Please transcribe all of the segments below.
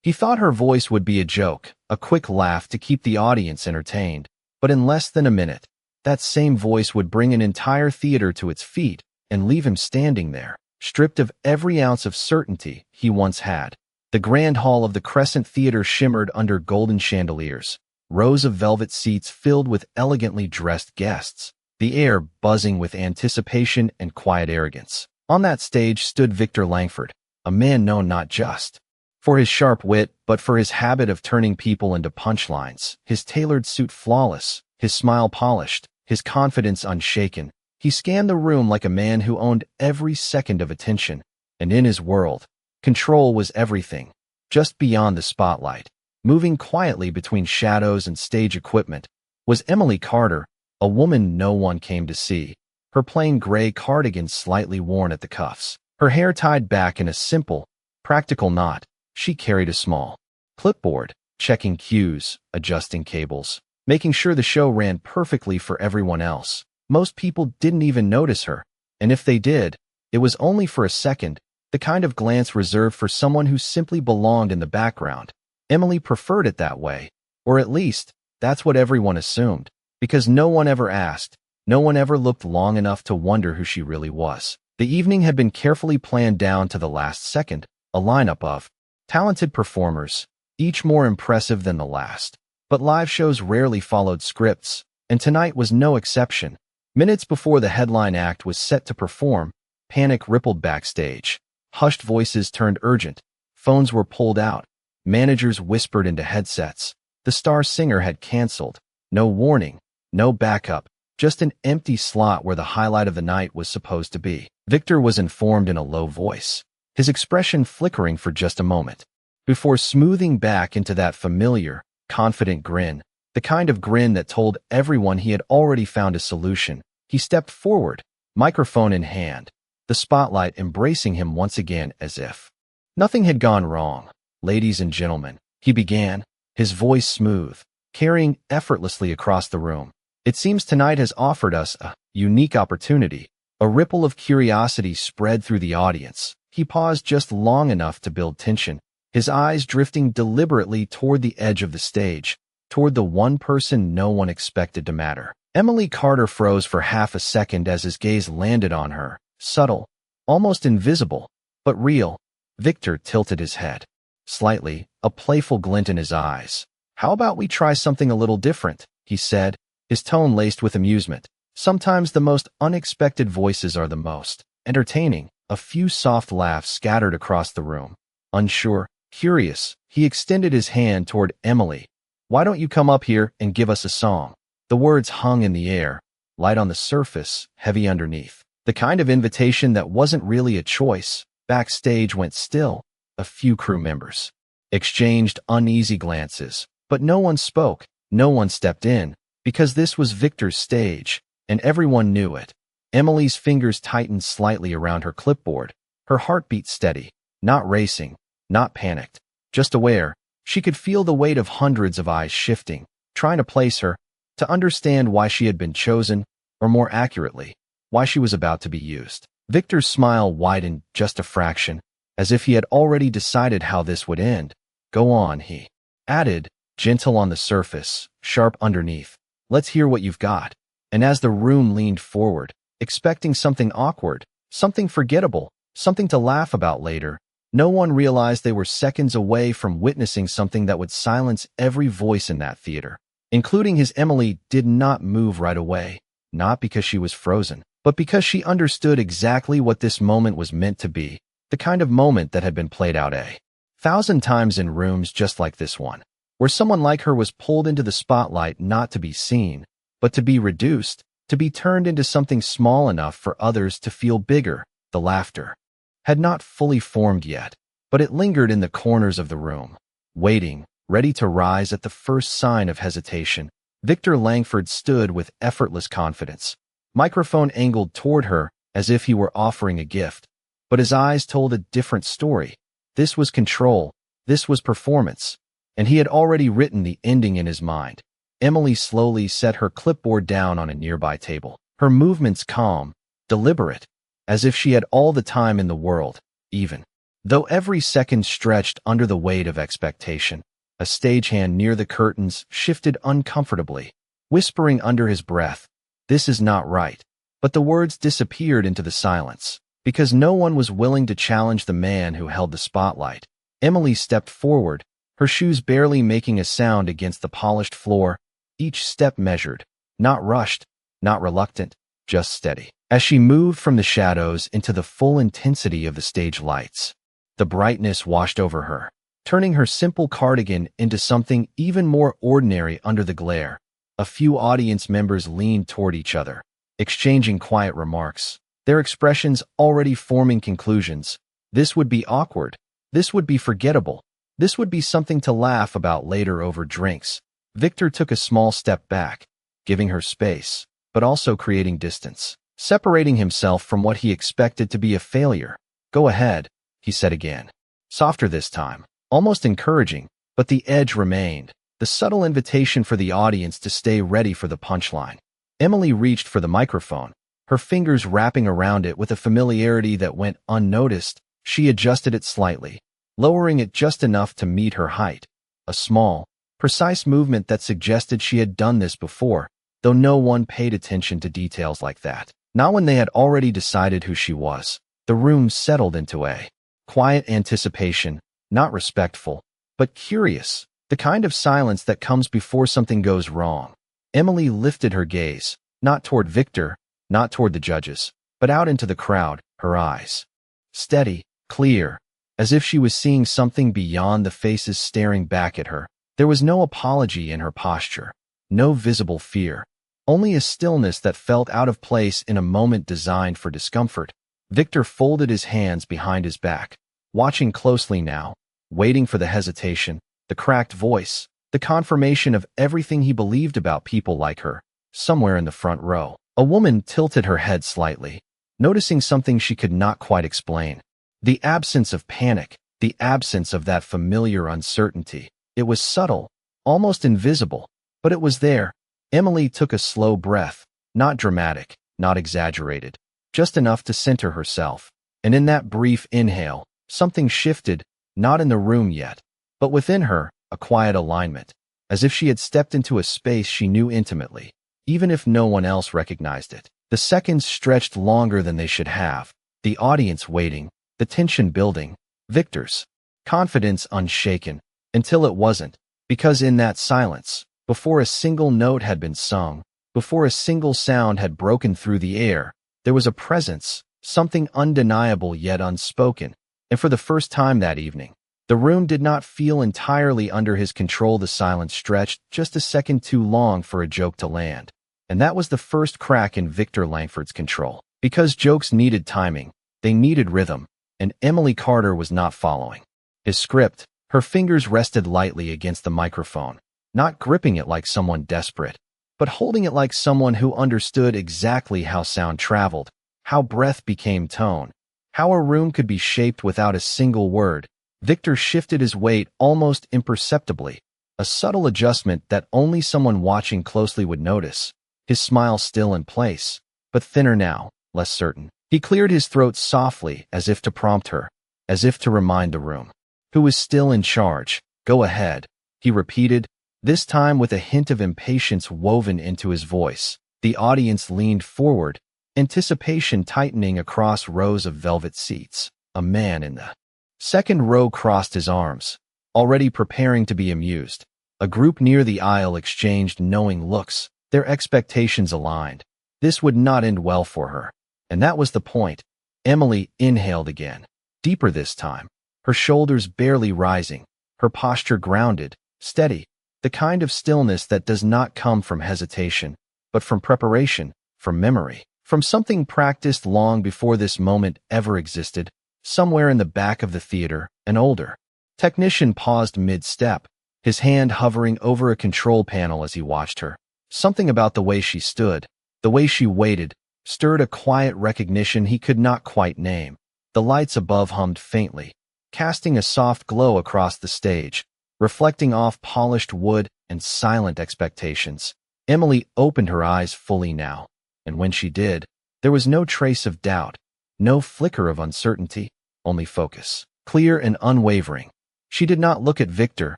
He thought her voice would be a joke, a quick laugh to keep the audience entertained, but in less than a minute, that same voice would bring an entire theater to its feet and leave him standing there, stripped of every ounce of certainty he once had. The grand hall of the Crescent Theater shimmered under golden chandeliers, rows of velvet seats filled with elegantly dressed guests, the air buzzing with anticipation and quiet arrogance. On that stage stood Victor Langford, a man known not just for his sharp wit, but for his habit of turning people into punchlines, his tailored suit flawless, his smile polished, his confidence unshaken. He scanned the room like a man who owned every second of attention, and in his world, control was everything. Just beyond the spotlight, moving quietly between shadows and stage equipment, was Emily Carter, a woman no one came to see, her plain gray cardigan slightly worn at the cuffs, her hair tied back in a simple, practical knot. She carried a small clipboard, checking cues, adjusting cables, making sure the show ran perfectly for everyone else. Most people didn't even notice her, and if they did, it was only for a second, the kind of glance reserved for someone who simply belonged in the background. Emily preferred it that way, or at least, that's what everyone assumed, because no one ever asked, no one ever looked long enough to wonder who she really was. The evening had been carefully planned down to the last second, a lineup of talented performers, each more impressive than the last. But live shows rarely followed scripts, and tonight was no exception. Minutes before the headline act was set to perform, panic rippled backstage. Hushed voices turned urgent, phones were pulled out, managers whispered into headsets. The star singer had canceled. No warning, no backup, just an empty slot where the highlight of the night was supposed to be. Victor was informed in a low voice, his expression flickering for just a moment, before smoothing back into that familiar, confident grin, the kind of grin that told everyone he had already found a solution. He stepped forward, microphone in hand, the spotlight embracing him once again as if nothing had gone wrong. "Ladies and gentlemen," he began, his voice smooth, carrying effortlessly across the room. "It seems tonight has offered us a unique opportunity." A ripple of curiosity spread through the audience. He paused just long enough to build tension, his eyes drifting deliberately toward the edge of the stage, toward the one person no one expected to matter. Emily Carter froze for half a second as his gaze landed on her, subtle, almost invisible, but real. Victor tilted his head slightly, a playful glint in his eyes. "How about we try something a little different?" he said, his tone laced with amusement. Sometimes the most unexpected voices are the most entertaining. A few soft laughs scattered across the room. Unsure, curious, he extended his hand toward Emily. "Why don't you come up here and give us a song?" The words hung in the air, light on the surface, heavy underneath. The kind of invitation that wasn't really a choice. Backstage went still. A few crew members exchanged uneasy glances, but no one spoke, no one stepped in, because this was Victor's stage, and everyone knew it. Emily's fingers tightened slightly around her clipboard, her heartbeat steady, not racing, not panicked, just aware. She could feel the weight of hundreds of eyes shifting, trying to place her, to understand why she had been chosen, or more accurately, why she was about to be used. Victor's smile widened just a fraction, as if he had already decided how this would end. "Go on," he added, gentle on the surface, sharp underneath. "Let's hear what you've got." And as the room leaned forward, expecting something awkward, something forgettable, something to laugh about later, no one realized they were seconds away from witnessing something that would silence every voice in that theater, including his. Emily did not move right away, not because she was frozen, but because she understood exactly what this moment was meant to be, the kind of moment that had been played out 1,000 times in rooms just like this one, where someone like her was pulled into the spotlight not to be seen, but to be reduced, to be turned into something small enough for others to feel bigger. The laughter had not fully formed yet, but it lingered in the corners of the room, waiting, ready to rise at the first sign of hesitation. Victor Langford stood with effortless confidence, microphone angled toward her as if he were offering a gift, but his eyes told a different story. This was control, this was performance, and he had already written the ending in his mind. Emily slowly set her clipboard down on a nearby table, her movements calm, deliberate, as if she had all the time in the world, even Though every second stretched under the weight of expectation, a stagehand near the curtains shifted uncomfortably, whispering under his breath, "This is not right." But the words disappeared into the silence, because no one was willing to challenge the man who held the spotlight. Emily stepped forward, her shoes barely making a sound against the polished floor, each step measured, not rushed, not reluctant, just steady. As she moved from the shadows into the full intensity of the stage lights, the brightness washed over her, turning her simple cardigan into something even more ordinary under the glare. A few audience members leaned toward each other, exchanging quiet remarks, their expressions already forming conclusions. This would be awkward. This would be forgettable. This would be something to laugh about later over drinks. Victor took a small step back, giving her space, but also creating distance, separating himself from what he expected to be a failure. "Go ahead," he said again, softer this time, almost encouraging, but the edge remained, the subtle invitation for the audience to stay ready for the punchline. Emily reached for the microphone, her fingers wrapping around it with a familiarity that went unnoticed. She adjusted it slightly, lowering it just enough to meet her height, a small, precise movement that suggested she had done this before, though no one paid attention to details like that. Not when they had already decided who she was. The room settled into a quiet anticipation, not respectful, but curious, the kind of silence that comes before something goes wrong. Emily lifted her gaze, not toward Victor, not toward the judges, but out into the crowd, her eyes steady, clear, as if she was seeing something beyond the faces staring back at her. There was no apology in her posture, no visible fear, only a stillness that felt out of place in a moment designed for discomfort. Victor folded his hands behind his back, watching closely now, waiting for the hesitation, the cracked voice, the confirmation of everything he believed about people like her. Somewhere in the front row, a woman tilted her head slightly, noticing something she could not quite explain. The absence of panic, the absence of that familiar uncertainty. It was subtle, almost invisible, but it was there. Emily took a slow breath, not dramatic, not exaggerated, just enough to center herself. And in that brief inhale, something shifted, not in the room yet, but within her, a quiet alignment, as if she had stepped into a space she knew intimately, even if no one else recognized it. The seconds stretched longer than they should have, the audience waiting, the tension building, Victor's confidence unshaken, until it wasn't, because in that silence, before a single note had been sung, before a single sound had broken through the air, there was a presence, something undeniable yet unspoken, and for the first time that evening, the room did not feel entirely under his control. The silence stretched just a second too long for a joke to land. And that was the first crack in Victor Langford's control. Because jokes needed timing, they needed rhythm, and Emily Carter was not following his script. Her fingers rested lightly against the microphone, not gripping it like someone desperate, but holding it like someone who understood exactly how sound traveled, how breath became tone, how a room could be shaped without a single word. Victor shifted his weight almost imperceptibly, a subtle adjustment that only someone watching closely would notice. His smile still in place, but thinner now, less certain. He cleared his throat softly as if to prompt her, as if to remind the room, who was still in charge. "Go ahead," he repeated, this time with a hint of impatience woven into his voice. The audience leaned forward, anticipation tightening across rows of velvet seats. A man in the second row crossed his arms, already preparing to be amused. A group near the aisle exchanged knowing looks, their expectations aligned. This would not end well for her. And that was the point. Emily inhaled again, deeper this time, her shoulders barely rising, her posture grounded, steady, the kind of stillness that does not come from hesitation, but from preparation, from memory, from something practiced long before this moment ever existed. Somewhere in the back of the theater, an older technician paused mid-step, his hand hovering over a control panel as he watched her. Something about the way she stood, the way she waited, stirred a quiet recognition he could not quite name. The lights above hummed faintly, casting a soft glow across the stage, reflecting off polished wood and silent expectations. Emily opened her eyes fully now, and when she did, there was no trace of doubt, no flicker of uncertainty, only focus. clear and unwavering. She did not look at Victor.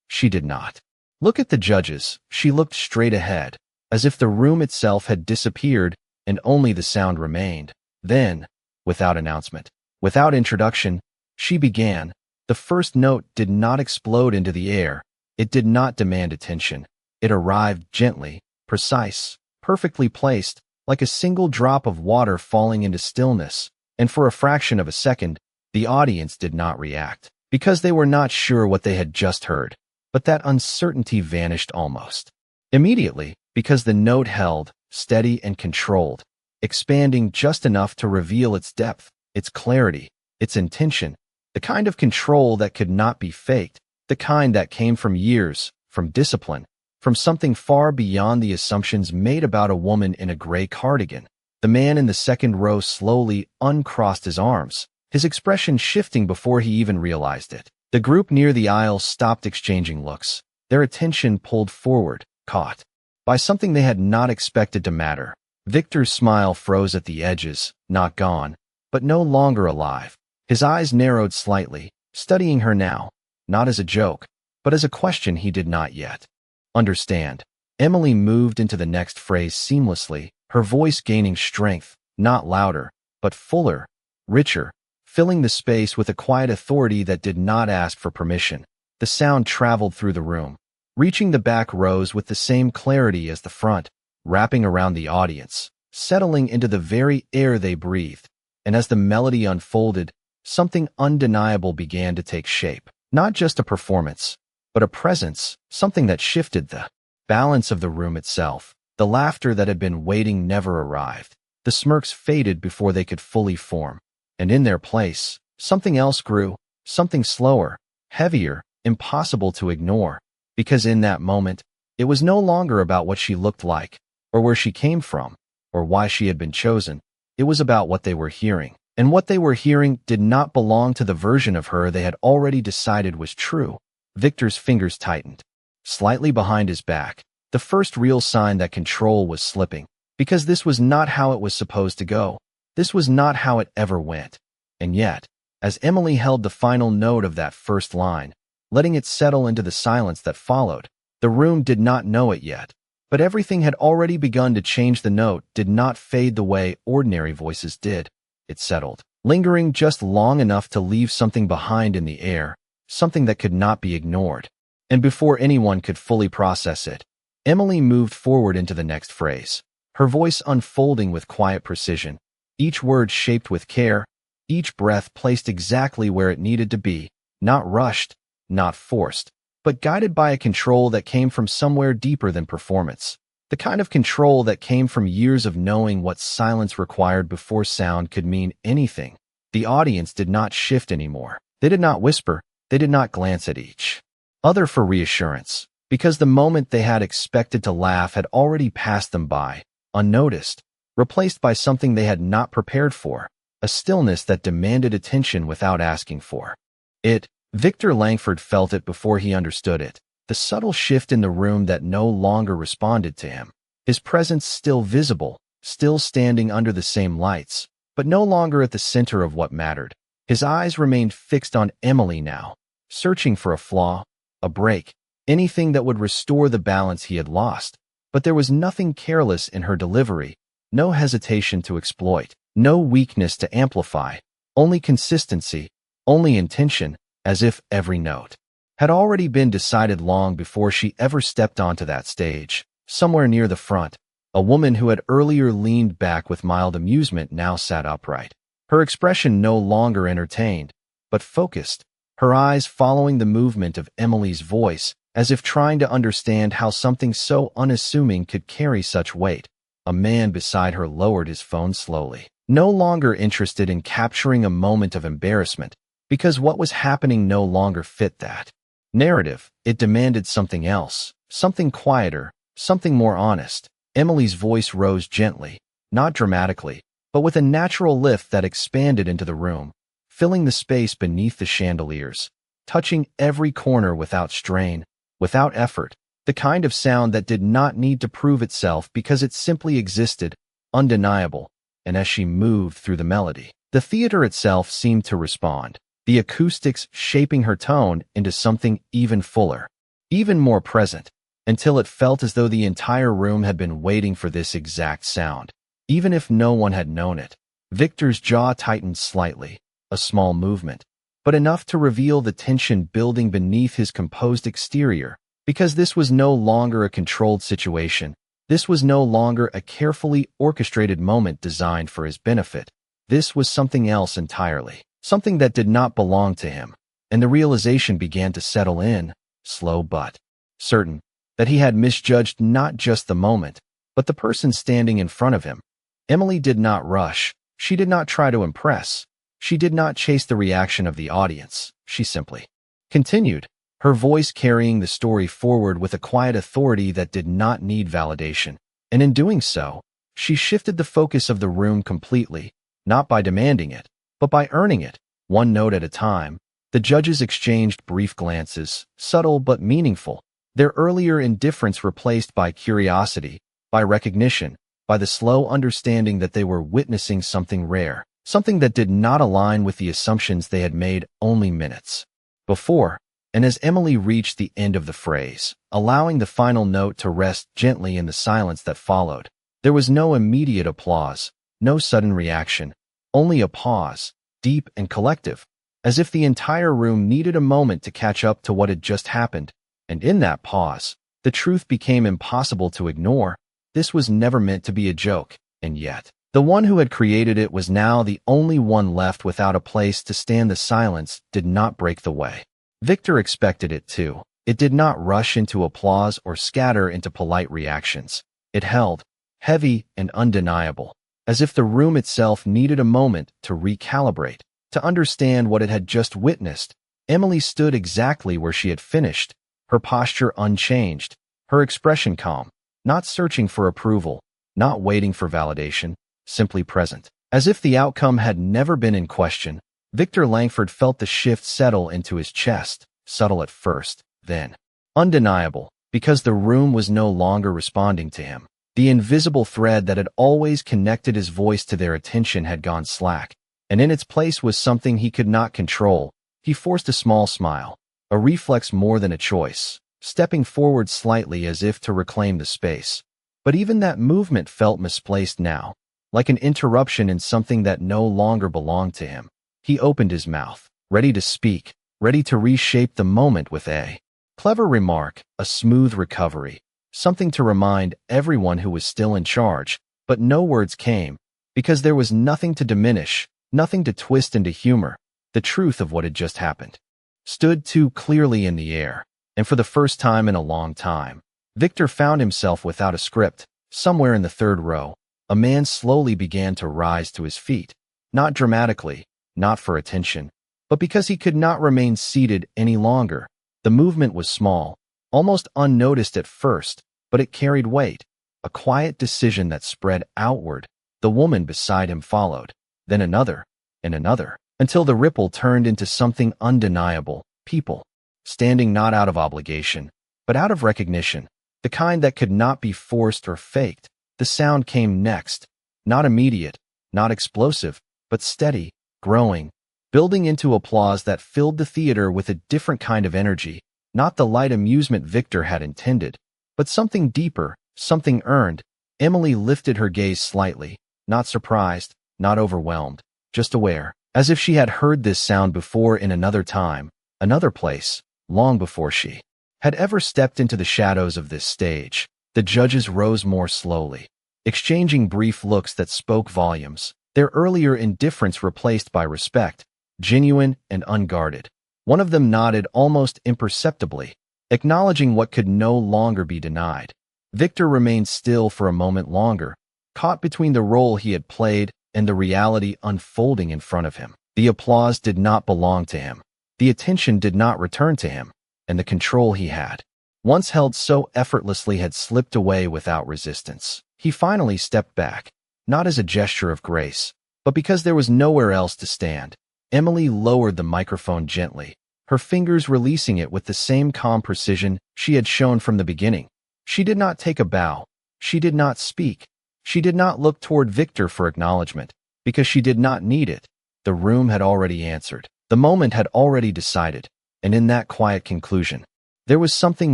She did not look at the judges. She looked straight ahead, as if the room itself had disappeared and only the sound remained. Then, without announcement, without introduction, she began. The first note did not explode into the air. It did not demand attention. It arrived gently, precise, perfectly placed, like a single drop of water falling into stillness. And for a fraction of a second, the audience did not react, because they were not sure what they had just heard. But that uncertainty vanished almost immediately, because the note held, steady and controlled, expanding just enough to reveal its depth, its clarity, its intention, the kind of control that could not be faked, the kind that came from years, from discipline, from something far beyond the assumptions made about a woman in a gray cardigan. The man in the second row slowly uncrossed his arms, his expression shifting before he even realized it. The group near the aisle stopped exchanging looks, their attention pulled forward, caught by something they had not expected to matter. Victor's smile froze at the edges, not gone, but no longer alive. His eyes narrowed slightly, studying her now, not as a joke, but as a question he did not yet understand. Emily moved into the next phrase seamlessly, her voice gaining strength, not louder, but fuller, richer, filling the space with a quiet authority that did not ask for permission. The sound traveled through the room, reaching the back rows with the same clarity as the front, wrapping around the audience, settling into the very air they breathed. And as the melody unfolded, something undeniable began to take shape. Not just a performance, but a presence, something that shifted the balance of the room itself. The laughter that had been waiting never arrived. The smirks faded before they could fully form. And in their place, something else grew, something slower, heavier, impossible to ignore. Because in that moment, it was no longer about what she looked like, or where she came from, or why she had been chosen. It was about what they were hearing. And what they were hearing did not belong to the version of her they had already decided was true. Victor's fingers tightened, slightly behind his back, the first real sign that control was slipping. Because this was not how it was supposed to go. This was not how it ever went. And yet, as Emily held the final note of that first line, letting it settle into the silence that followed, the room did not know it yet, but everything had already begun to change. The note did not fade the way ordinary voices did. It settled, lingering just long enough to leave something behind in the air, something that could not be ignored. And before anyone could fully process it, Emily moved forward into the next phrase, her voice unfolding with quiet precision, each word shaped with care, each breath placed exactly where it needed to be, not rushed, not forced, but guided by a control that came from somewhere deeper than performance. The kind of control that came from years of knowing what silence required before sound could mean anything. The audience did not shift anymore. They did not whisper. They did not glance at each other for reassurance, because the moment they had expected to laugh had already passed them by, unnoticed, replaced by something they had not prepared for, a stillness that demanded attention without asking for it. Victor Langford felt it before he understood it. The subtle shift in the room that no longer responded to him. His presence still visible, still standing under the same lights, but no longer at the center of what mattered. His eyes remained fixed on Emily now, searching for a flaw, a break, anything that would restore the balance he had lost. But there was nothing careless in her delivery, no hesitation to exploit, no weakness to amplify, only consistency, only intention, as if every note had already been decided long before she ever stepped onto that stage. Somewhere near the front, a woman who had earlier leaned back with mild amusement now sat upright. Her expression no longer entertained, but focused, her eyes following the movement of Emily's voice, as if trying to understand how something so unassuming could carry such weight. A man beside her lowered his phone slowly, no longer interested in capturing a moment of embarrassment, because what was happening no longer fit that narrative. It demanded something else, something quieter, something more honest. Emily's voice rose gently, not dramatically, but with a natural lift that expanded into the room, filling the space beneath the chandeliers, touching every corner without strain, without effort, the kind of sound that did not need to prove itself because it simply existed, undeniable. And as she moved through the melody, the theater itself seemed to respond. the acoustics shaping her tone into something even fuller, even more present, until it felt as though the entire room had been waiting for this exact sound, even if no one had known it. Victor's jaw tightened slightly, a small movement, but enough to reveal the tension building beneath his composed exterior, because this was no longer a controlled situation. This was no longer a carefully orchestrated moment designed for his benefit. This was something else entirely, something that did not belong to him, and the realization began to settle in, slow but certain, that he had misjudged not just the moment, but the person standing in front of him. Emily did not rush. She did not try to impress. She did not chase the reaction of the audience. She simply continued, her voice carrying the story forward with a quiet authority that did not need validation. And in doing so, she shifted the focus of the room completely, not by demanding it, but by earning it, one note at a time. The judges exchanged brief glances, subtle but meaningful, their earlier indifference replaced by curiosity, by recognition, by the slow understanding that they were witnessing something rare, something that did not align with the assumptions they had made only minutes before. And as Emily reached the end of the phrase, allowing the final note to rest gently in the silence that followed, there was no immediate applause, no sudden reaction, only a pause, deep and collective, as if the entire room needed a moment to catch up to what had just happened. And in that pause, the truth became impossible to ignore. This was never meant to be a joke, and yet, the one who had created it was now the only one left without a place to stand. The silence did not break the way. Victor expected it to. It did not rush into applause or scatter into polite reactions. It held, heavy and undeniable, as if the room itself needed a moment to recalibrate, to understand what it had just witnessed. Emily stood exactly where she had finished, her posture unchanged, her expression calm, not searching for approval, not waiting for validation, simply present. As if the outcome had never been in question, Victor Langford felt the shift settle into his chest, subtle at first, then undeniable, because the room was no longer responding to him. The invisible thread that had always connected his voice to their attention had gone slack, and in its place was something he could not control. He forced a small smile, a reflex more than a choice, stepping forward slightly as if to reclaim the space. But even that movement felt misplaced now, like an interruption in something that no longer belonged to him. He opened his mouth, ready to speak, ready to reshape the moment with a clever remark, a smooth recovery, something to remind everyone who was still in charge. But no words came, because there was nothing to diminish, nothing to twist into humor. The truth of what had just happened stood too clearly in the air, and for the first time in a long time, Victor found himself without a script. Somewhere in the third row, a man slowly began to rise to his feet, not dramatically, not for attention, but because he could not remain seated any longer. The movement was small, almost unnoticed at first, but it carried weight, a quiet decision that spread outward. The woman beside him followed, then another, and another, until the ripple turned into something undeniable. People, standing not out of obligation, but out of recognition, the kind that could not be forced or faked. The sound came next, not immediate, not explosive, but steady, growing, building into applause that filled the theater with a different kind of energy, not the light amusement Victor had intended, but something deeper, something earned. Emily lifted her gaze slightly, not surprised, not overwhelmed, just aware, as if she had heard this sound before in another time, another place, long before she had ever stepped into the shadows of this stage. The judges rose more slowly, exchanging brief looks that spoke volumes, their earlier indifference replaced by respect, genuine and unguarded. One of them nodded almost imperceptibly, acknowledging what could no longer be denied. Victor remained still for a moment longer, caught between the role he had played and the reality unfolding in front of him. The applause did not belong to him. The attention did not return to him, and the control he had once held so effortlessly had slipped away without resistance. He finally stepped back, not as a gesture of grace, but because there was nowhere else to stand. Emily lowered the microphone gently, her fingers releasing it with the same calm precision she had shown from the beginning. She did not take a bow. She did not speak. She did not look toward Victor for acknowledgement, because she did not need it. The room had already answered. The moment had already decided, and in that quiet conclusion, there was something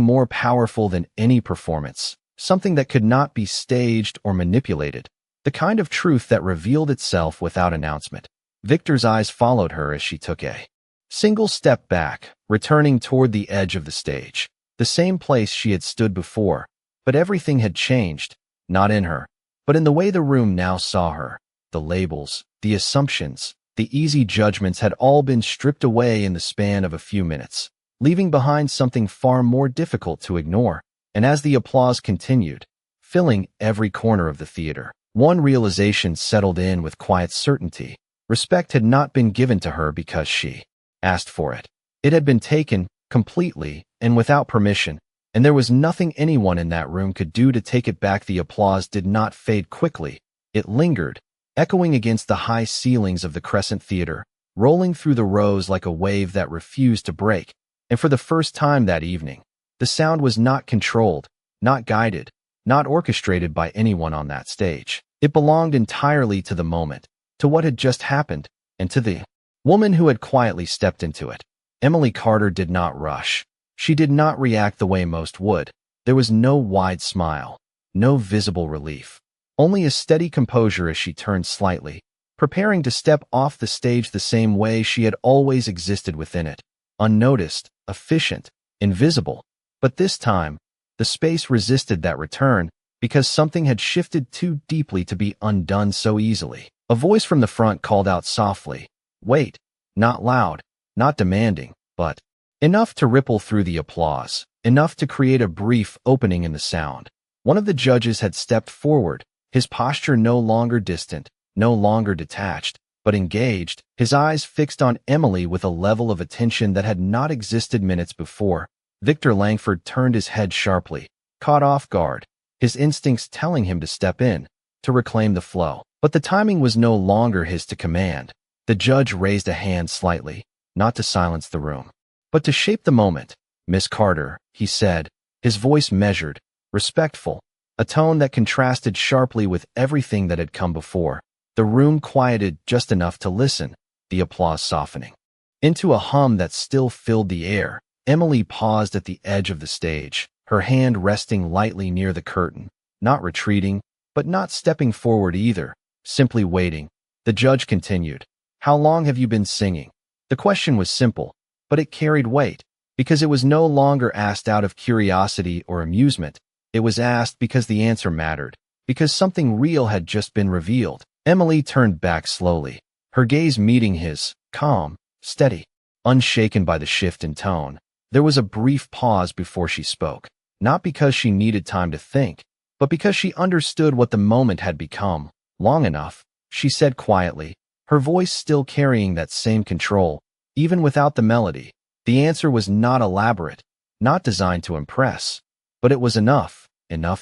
more powerful than any performance, something that could not be staged or manipulated, the kind of truth that revealed itself without announcement. Victor's eyes followed her as she took a single step back, returning toward the edge of the stage, the same place she had stood before, but everything had changed, not in her, but in the way the room now saw her. The labels, the assumptions, the easy judgments had all been stripped away in the span of a few minutes, leaving behind something far more difficult to ignore. And as the applause continued, filling every corner of the theater, one realization settled in with quiet certainty. Respect had not been given to her because she asked for it. It had been taken, completely, and without permission, and there was nothing anyone in that room could do to take it back. The applause did not fade quickly. It lingered, echoing against the high ceilings of the Crescent Theater, rolling through the rows like a wave that refused to break. And for the first time that evening, the sound was not controlled, not guided, not orchestrated by anyone on that stage. It belonged entirely to the moment, to what had just happened, and to the woman who had quietly stepped into it. Emily Carter did not rush. She did not react the way most would. There was no wide smile, no visible relief, only a steady composure as she turned slightly, preparing to step off the stage the same way she had always existed within it, unnoticed, efficient, invisible. But this time, the space resisted that return because something had shifted too deeply to be undone so easily. A voice from the front called out softly, "Wait," not loud, not demanding, but enough to ripple through the applause, enough to create a brief opening in the sound. One of the judges had stepped forward, his posture no longer distant, no longer detached, but engaged, his eyes fixed on Emily with a level of attention that had not existed minutes before. Victor Langford turned his head sharply, caught off guard, his instincts telling him to step in, to reclaim the flow. But the timing was no longer his to command. The judge raised a hand slightly, not to silence the room, but to shape the moment. "Miss Carter," he said, his voice measured, respectful, a tone that contrasted sharply with everything that had come before. The room quieted just enough to listen, the applause softening into a hum that still filled the air. Emily paused at the edge of the stage, her hand resting lightly near the curtain, not retreating, but not stepping forward either, simply waiting. The judge continued, "How long have you been singing?" The question was simple, but it carried weight, because it was no longer asked out of curiosity or amusement. It was asked because the answer mattered, because something real had just been revealed. Emily turned back slowly, her gaze meeting his, calm, steady, unshaken by the shift in tone. There was a brief pause before she spoke, not because she needed time to think, but because she understood what the moment had become. "Long enough," she said quietly, her voice still carrying that same control, even without the melody. The answer was not elaborate, not designed to impress, but it was enough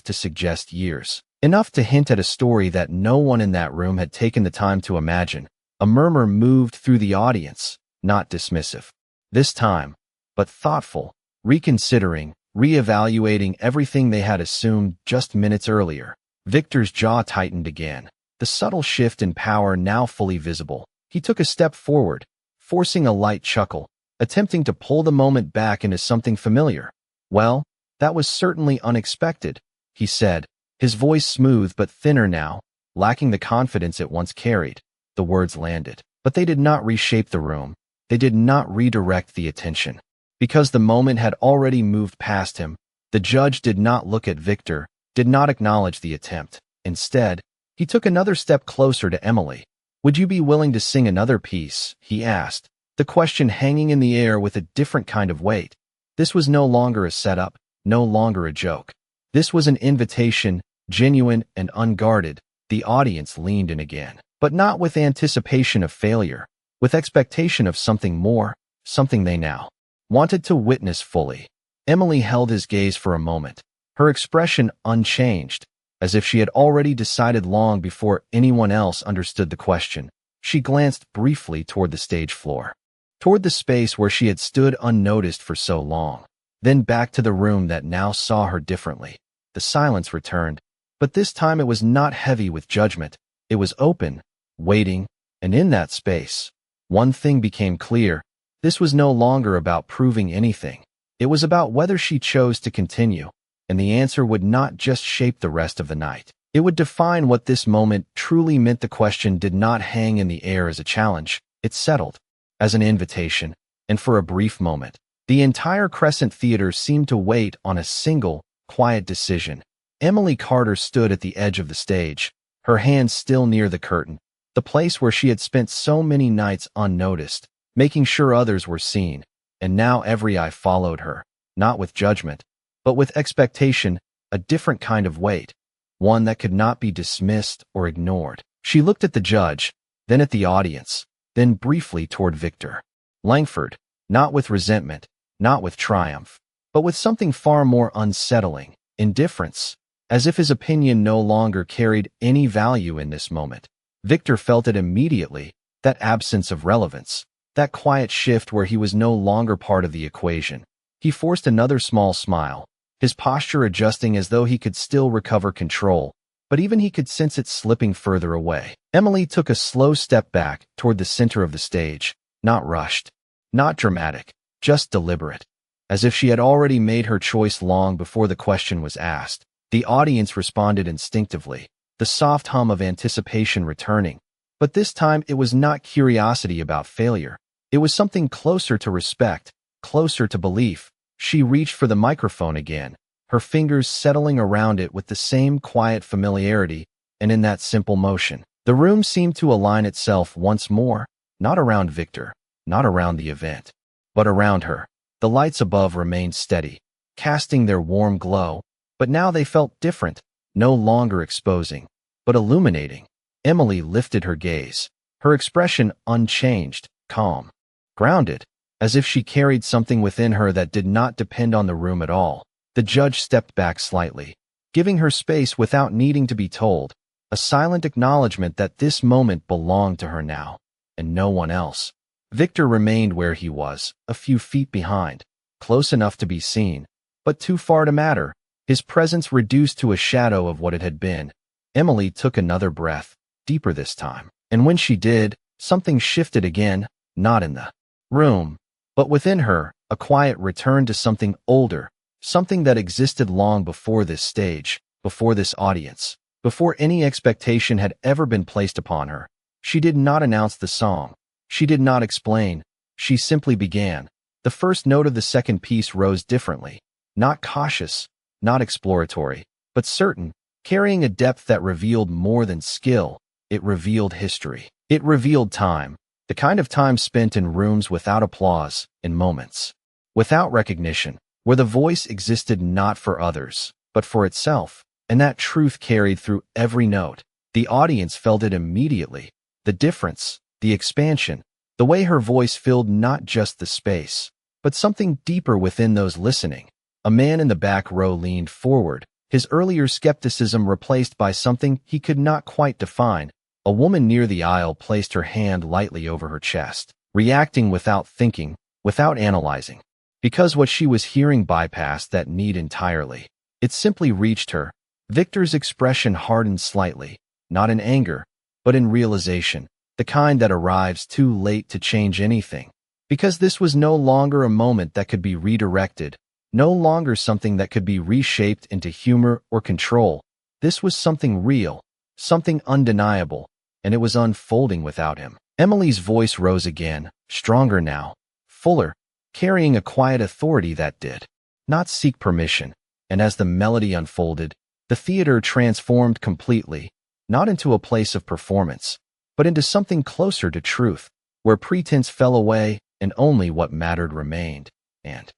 to suggest years, enough to hint at a story that no one in that room had taken the time to imagine. A murmur moved through the audience, not dismissive this time, but thoughtful, reconsidering, reevaluating everything they had assumed just minutes earlier. Victor's jaw tightened again, the subtle shift in power now fully visible. He took a step forward, forcing a light chuckle, attempting to pull the moment back into something familiar. "Well, that was certainly unexpected," he said, his voice smooth but thinner now, lacking the confidence it once carried. The words landed, but they did not reshape the room. They did not redirect the attention. Because the moment had already moved past him, the judge did not look at Victor, did not acknowledge the attempt. Instead, he took another step closer to Emily. "Would you be willing to sing another piece?" he asked, the question hanging in the air with a different kind of weight. This was no longer a setup, no longer a joke. This was an invitation, genuine and unguarded. The audience leaned in again, but not with anticipation of failure, with expectation of something more, something they now wanted to witness fully. Emily held his gaze for a moment, her expression unchanged, as if she had already decided long before anyone else understood the question. She glanced briefly toward the stage floor, toward the space where she had stood unnoticed for so long, then back to the room that now saw her differently. The silence returned, but this time it was not heavy with judgment. It was open, waiting, and in that space, One thing became clear. This was no longer about proving anything. It was about whether she chose to continue, and the answer would not just shape the rest of the night. It would define what this moment truly meant. The question did not hang in the air as a challenge. It settled as an invitation, and for a brief moment, the entire Crescent Theater seemed to wait on a single, quiet decision. Emily Carter stood at the edge of the stage, her hands still near the curtain, the place where she had spent so many nights unnoticed, making sure others were seen. And now every eye followed her, not with judgment, but with expectation, a different kind of weight, one that could not be dismissed or ignored. She looked at the judge, then at the audience, then briefly toward Victor Langford, not with resentment, not with triumph, but with something far more unsettling, indifference, as if his opinion no longer carried any value in this moment. Victor felt it immediately, that absence of relevance, that quiet shift where he was no longer part of the equation. He forced another small smile, his posture adjusting as though he could still recover control, but even he could sense it slipping further away. Emily took a slow step back toward the center of the stage, not rushed, not dramatic, just deliberate, as if she had already made her choice long before the question was asked. The audience responded instinctively, the soft hum of anticipation returning, but this time it was not curiosity about failure. It was something closer to respect, closer to belief. She reached for the microphone again, her fingers settling around it with the same quiet familiarity, and in that simple motion, the room seemed to align itself once more, not around Victor, not around the event, but around her. The lights above remained steady, casting their warm glow, but now they felt different, no longer exposing, but illuminating. Emily lifted her gaze, her expression unchanged, calm, grounded, as if she carried something within her that did not depend on the room at all. The judge stepped back slightly, giving her space without needing to be told, a silent acknowledgement that this moment belonged to her now, and no one else. Victor remained where he was, a few feet behind, close enough to be seen, but too far to matter, his presence reduced to a shadow of what it had been. Emily took another breath, deeper this time, and when she did, something shifted again, not in the room, but within her, a quiet return to something older, something that existed long before this stage, before this audience, before any expectation had ever been placed upon her. She did not announce the song. She did not explain. She simply began. The first note of the second piece rose differently, not cautious, not exploratory, but certain, carrying a depth that revealed more than skill. It revealed history. It revealed time. The kind of time spent in rooms without applause, in moments without recognition, where the voice existed not for others, but for itself, and that truth carried through every note. The audience felt it immediately, the difference, the expansion, the way her voice filled not just the space, but something deeper within those listening. A man in the back row leaned forward, his earlier skepticism replaced by something he could not quite define. A woman near the aisle placed her hand lightly over her chest, reacting without thinking, without analyzing, because what she was hearing bypassed that need entirely. It simply reached her. Victor's expression hardened slightly, not in anger, but in realization, the kind that arrives too late to change anything. Because this was no longer a moment that could be redirected, no longer something that could be reshaped into humor or control. This was something real, something undeniable, and it was unfolding without him. Emily's voice rose again, stronger now, fuller, carrying a quiet authority that did not seek permission. And as the melody unfolded, the theater transformed completely, not into a place of performance, but into something closer to truth, where pretense fell away and only what mattered remained. And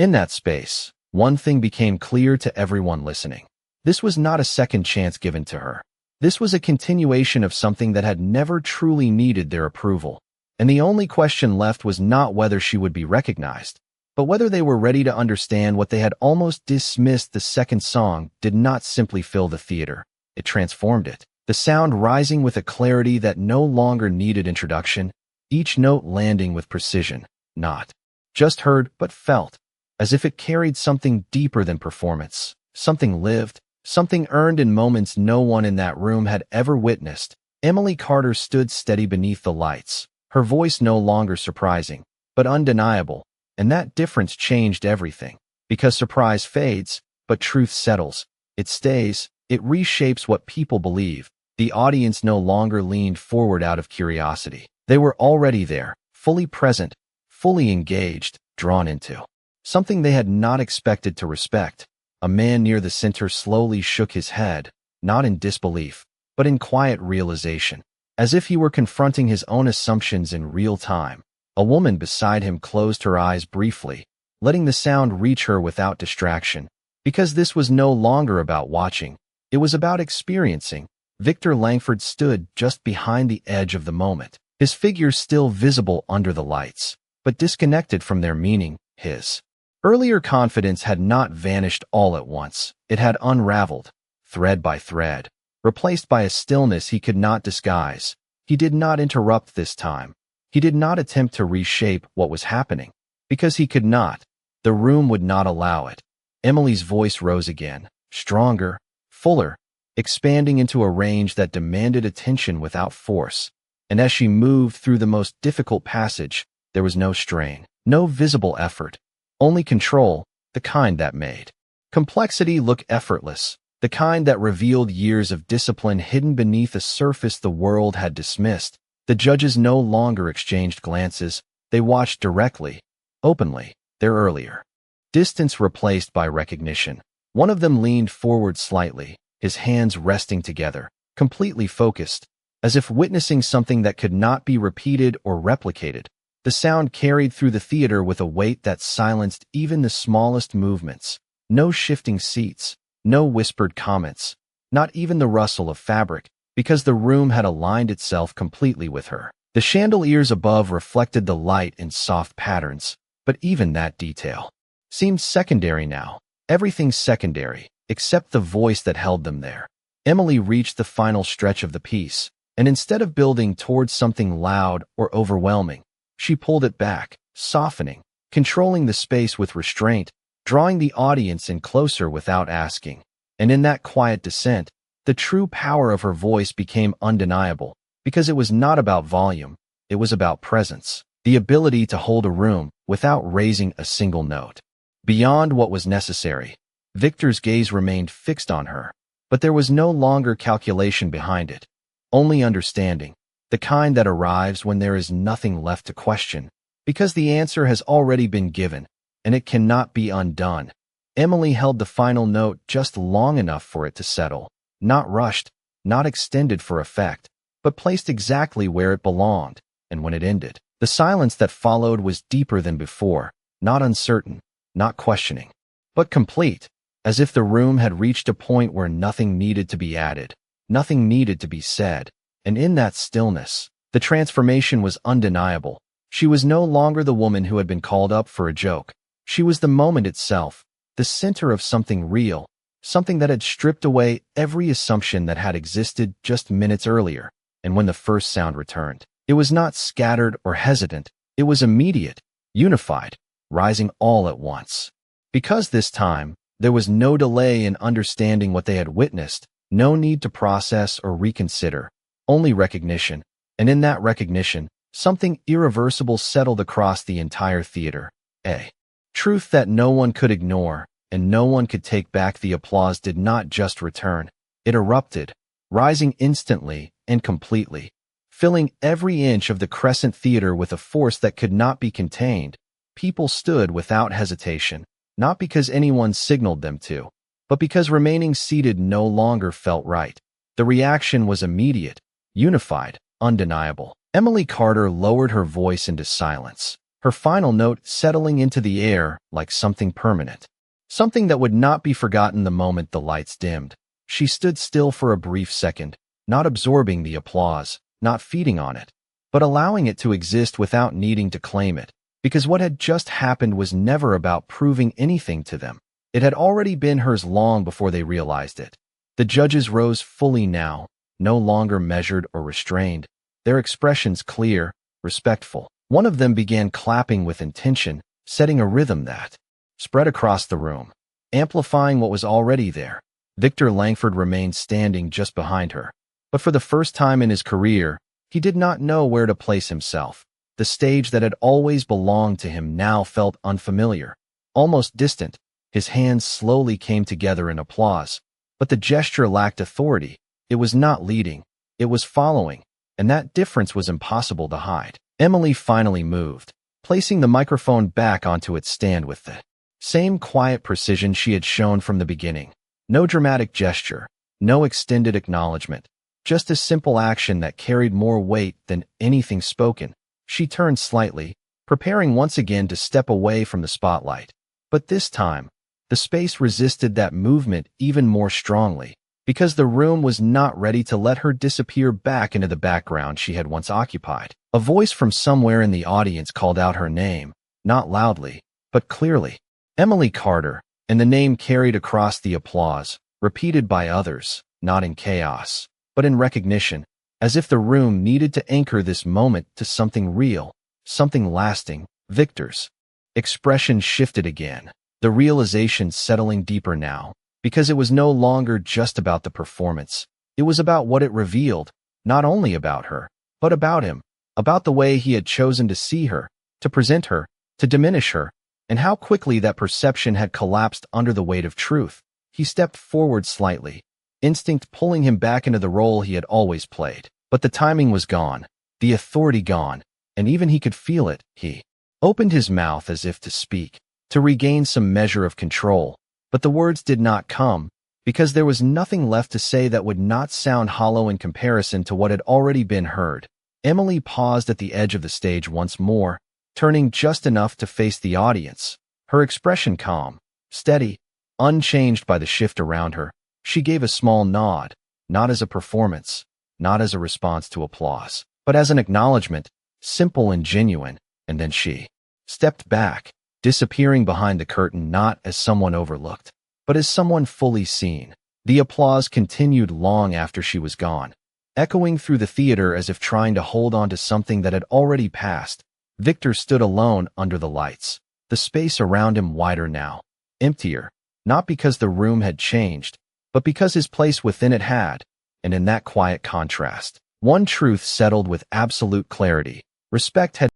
in that space, one thing became clear to everyone listening. This was not a second chance given to her. This was a continuation of something that had never truly needed their approval, and the only question left was not whether she would be recognized, but whether they were ready to understand what they had almost dismissed. The second song did not simply fill the theater, it transformed it, the sound rising with a clarity that no longer needed introduction, each note landing with precision, not just heard but felt, as if it carried something deeper than performance, something lived, something earned in moments no one in that room had ever witnessed. Emily Carter stood steady beneath the lights, her voice no longer surprising, but undeniable, and that difference changed everything. Because surprise fades, but truth settles. It stays, it reshapes what people believe. The audience no longer leaned forward out of curiosity. They were already there, fully present, fully engaged, drawn into something they had not expected to respect. A man near the center slowly shook his head, not in disbelief, but in quiet realization, as if he were confronting his own assumptions in real time. A woman beside him closed her eyes briefly, letting the sound reach her without distraction. Because this was no longer about watching, it was about experiencing. Victor Langford stood just behind the edge of the moment, his figure still visible under the lights, but disconnected from their meaning. His earlier confidence had not vanished all at once. It had unraveled, thread by thread, replaced by a stillness he could not disguise. He did not interrupt this time. He did not attempt to reshape what was happening, because he could not. The room would not allow it. Emily's voice rose again, stronger, fuller, expanding into a range that demanded attention without force. And as she moved through the most difficult passage, there was no strain, no visible effort, only control, the kind that made complexity look effortless, the kind that revealed years of discipline hidden beneath a surface the world had dismissed. The judges no longer exchanged glances, they watched directly, openly, their earlier distance replaced by recognition. One of them leaned forward slightly, his hands resting together, completely focused, as if witnessing something that could not be repeated or replicated. The sound carried through the theater with a weight that silenced even the smallest movements. No shifting seats, no whispered comments, not even the rustle of fabric, because the room had aligned itself completely with her. The chandeliers above reflected the light in soft patterns, but even that detail seemed secondary now. Everything secondary, except the voice that held them there. Emily reached the final stretch of the piece, and instead of building towards something loud or overwhelming, she pulled it back, softening, controlling the space with restraint, drawing the audience in closer without asking. And in that quiet descent, the true power of her voice became undeniable, because it was not about volume, it was about presence, the ability to hold a room without raising a single note. Beyond what was necessary, Victor's gaze remained fixed on her, but there was no longer calculation behind it, only understanding, the kind that arrives when there is nothing left to question, because the answer has already been given, and it cannot be undone. Emily held the final note just long enough for it to settle, not rushed, not extended for effect, but placed exactly where it belonged. And when it ended, the silence that followed was deeper than before, not uncertain, not questioning, but complete, as if the room had reached a point where nothing needed to be added, nothing needed to be said. And in that stillness, the transformation was undeniable. She was no longer the woman who had been called up for a joke. She was the moment itself, the center of something real, something that had stripped away every assumption that had existed just minutes earlier. And when the first sound returned, it was not scattered or hesitant, it was immediate, unified, rising all at once. Because this time, there was no delay in understanding what they had witnessed, no need to process or reconsider, only recognition. And in that recognition, something irreversible settled across the entire theater. A truth that no one could ignore, and no one could take back. The applause did not just return, it erupted, rising instantly and completely, filling every inch of the Crescent Theater with a force that could not be contained. People stood without hesitation, not because anyone signaled them to, but because remaining seated no longer felt right. The reaction was immediate, unified, undeniable. Emily Carter lowered her voice into silence, her final note settling into the air like something permanent, something that would not be forgotten the moment the lights dimmed. She stood still for a brief second, not absorbing the applause, not feeding on it, but allowing it to exist without needing to claim it. Because what had just happened was never about proving anything to them. It had already been hers long before they realized it. The judges rose fully now, no longer measured or restrained, their expressions clear, respectful. One of them began clapping with intention, setting a rhythm that spread across the room, amplifying what was already there. Victor Langford remained standing just behind her, but for the first time in his career, He did not know where to place himself. The stage that had always belonged to him now felt unfamiliar, almost distant. His hands slowly came together in applause, but the gesture lacked authority. It was not leading, it was following, and that difference was impossible to hide. Emily finally moved, placing the microphone back onto its stand with the same quiet precision she had shown from the beginning. No dramatic gesture, no extended acknowledgement, just a simple action that carried more weight than anything spoken. She turned slightly, preparing once again to step away from the spotlight. But this time, the space resisted that movement even more strongly, because the room was not ready to let her disappear back into the background she had once occupied. A voice from somewhere in the audience called out her name, not loudly, but clearly. Emily Carter, and the name carried across the applause, repeated by others, not in chaos, but in recognition, as if the room needed to anchor this moment to something real, something lasting. Victor's expression shifted again, the realization settling deeper now, because it was no longer just about the performance. It was about what it revealed, not only about her, but about him, about the way he had chosen to see her, to present her, to diminish her, and how quickly that perception had collapsed under the weight of truth. He stepped forward slightly, instinct pulling him back into the role he had always played. But the timing was gone, the authority gone, and even he could feel it. He opened his mouth as if to speak, to regain some measure of control, but the words did not come, because there was nothing left to say that would not sound hollow in comparison to what had already been heard. Emily paused at the edge of the stage once more, turning just enough to face the audience, her expression calm, steady, unchanged by the shift around her. She gave a small nod, not as a performance, not as a response to applause, but as an acknowledgement, simple and genuine, and then she stepped back, disappearing behind the curtain not as someone overlooked, but as someone fully seen. The applause continued long after she was gone, echoing through the theater as if trying to hold on to something that had already passed. Victor stood alone under the lights, the space around him wider now, emptier, not because the room had changed, but because his place within it had. And in that quiet contrast, one truth settled with absolute clarity. Respect had